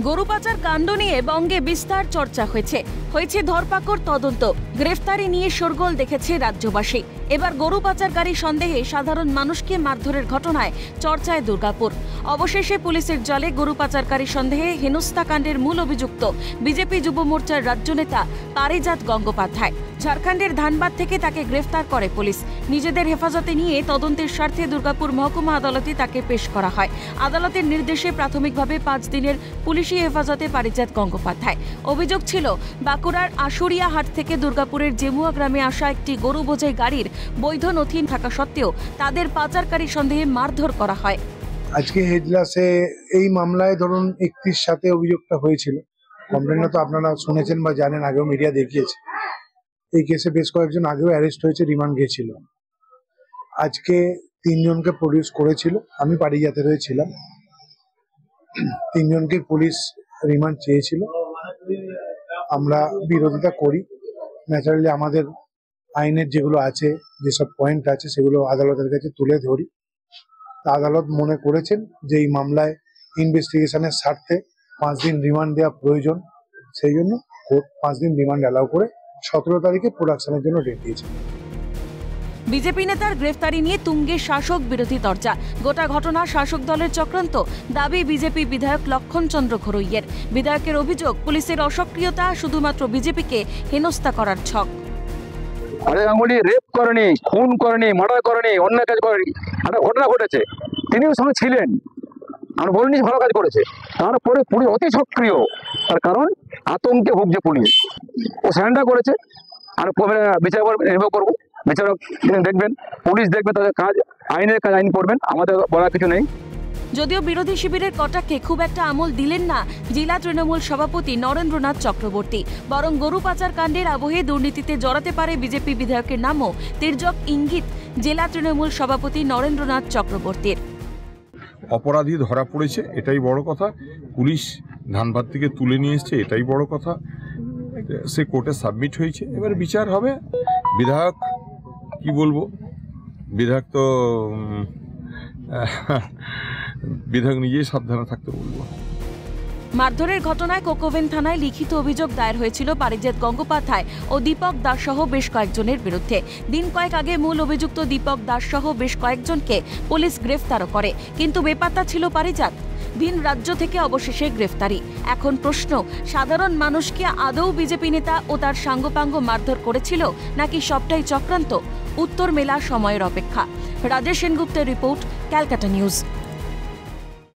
গরু পাচার কাণ্ড নিয়ে বঙ্গে বিস্তার চর্চা হয়েছে ধরপাকড় তদন্ত গ্রেফতারি নিয়ে শোরগোল দেখেছে রাজ্যবাসী। এবার গরু পাচারকারী সন্দেহে সাধারণ মানুষকে মারধরের ঘটনায় চর্চায় দুর্গাপুর। অবশেষে পুলিশের জালে গরু পাচারকারী সন্দেহে হেনস্থাকাণ্ডের মূল অভিযুক্ত বিজেপি যুব মোর্চার রাজ্য নেতা পারিজাত গঙ্গোপাধ্যায়। ঝাড়খণ্ডের ধানবাদ থেকে তাকে গ্রেফতার করে পুলিশ। নিজেদের হেফাজতে নিয়ে তদন্তের স্বার্থে দুর্গাপুর মহকুমা আদালতে তাকে পেশ করা হয়। আদালতের নির্দেশে প্রাথমিকভাবে 5 দিনের পুলিশি হেফাজতে পারিজাত গঙ্গোপাধ্যায়। অভিযোগ ছিল বাঁকুড়ার আশুরিয়াহাট থেকে দুর্গাপুরের জেমুয়া গ্রামে আসা একটি গরু বোঝাই গাড়ির বৈধ নথি থাকা সত্ত্বেও তাদের পাচারকারী সন্দেহে মারধর করা হয়। আজকে হেজলাসে এই মামলায় ধরুন 31 সাথে অভিযোগটা হয়েছিল। কমপ্লেনটা তো আপনারা শুনেছেন বা জানেন, আগেও মিডিয়া দেখিয়েছে। এই কেসে বেশ কয়েকজন আগেও অ্যারেস্ট হয়েছে, রিমান্ড গিয়েছিল। আজকে 3 জনকে প্রডিউস করেছিল, আমি পারিজাতের হয়েছিলাম। 3 জনকে পুলিশ রিমান্ড চেয়েছিল। আমরা বিরোধিতা করি। ন্যাচারালি আমাদের আইনের যেগুলো আছে, যেসব পয়েন্ট আছে, সেগুলো আদালতের কাছে তুলে ধরি। আদালত মনে করেছেন যে এই মামলায় ইনভেস্টিগেশনের স্বার্থে 5 দিন রিমান্ড দেওয়া প্রয়োজন। সেই জন্য কোর্ট 5 দিন রিমান্ড অ্যালাউ করে 17 তারিখে প্রোডাকশনের জন্য ডেট দিয়েছে। বিজেপি নেতার গ্রেফতারি নিয়ে তুঙ্গে শাসক বিরোধী চর্চা। গোটা ঘটনা শাসক দলের চক্রান্ত, দাবি বিজেপি বিধায়ক লক্ষণ চন্দ্র ঘরুইয়ের। বিধায়কের অভিযোগ, পুলিশের অসক্রিয়তা শুধুমাত্র বিজেপিকে হেনস্থা করার ছক। আরে গাঙ্গুলি রেপ করেনি, খুন করেনি, মার্ডার করেনি, অন্য কাজ করেনি। একটা ঘটনা ঘটেছে, তিনিও সঙ্গে ছিলেন। আমরা বলিনি ভালো কাজ করেছে, তারপরে পুলিশ অতি সক্রিয়। তার কারণ আতঙ্কে ভুগছে পুলিশ। ও স্যারেন্ডার করেছে। আর বিচার করবো, বিচারক দেখবেন, পুলিশ দেখবে, তাদের কাজ আইনের কাজ আইন করবেন, আমাদের বলার কিছু নেই। যদিও বিরোধী শিবিরের কটাক্ষে খুব একটা আমল দিলেন না জেলা তৃণমূল সভাপতি নরেন্দ্রনাথ চক্রবর্তী, বরং গরু পাচার কাণ্ডের আবহে দুর্নীতিতে জড়াতে পারে বিজেপি বিধায়কের নামও তির্যক ইঙ্গিত জেলা তৃণমূল সভাপতি নরেন্দ্রনাথ চক্রবর্তীর। অপরাধী ধরা পড়েছে, এটাই বড় কথা। পুলিশ ধানবাদ থেকে তুলে নিয়ে এসছে, এটাই বড় কথা। সে কোর্টে সাবমিট হয়েছে, এবার বিচার হবে। বিধায়ক কি বলবো, বিধায়ক তো বিধায়ক নিজেই সাবধানে থাকতে বলবো। মারধরের ঘটনায় কোকোভেন থানায় লিখিত অভিযোগ দায়ের হয়েছিল পারিজাত গঙ্গোপাধ্যায় ও দীপক দাস সহ বেশ কয়েকজনের বিরুদ্ধে। দিন কয়েক আগে মূল অভিযুক্ত দীপক দাস সহ বেশ কয়েকজনকে পুলিশ গ্রেফতারও করে, কিন্তু বেপাত্তা ছিল পারিজাত। ভিন রাজ্য থেকে অবশেষে গ্রেফতারি। এখন প্রশ্ন, সাধারণ মানুষকে আদৌ বিজেপি নেতা ও তার সাঙ্গপাঙ্গ মারধর করেছিল, নাকি সবটাই চক্রান্ত? উত্তর মেলা সময়ের অপেক্ষা। রাজেশ সেনগুপ্তের রিপোর্ট, ক্যালকাটা নিউজ।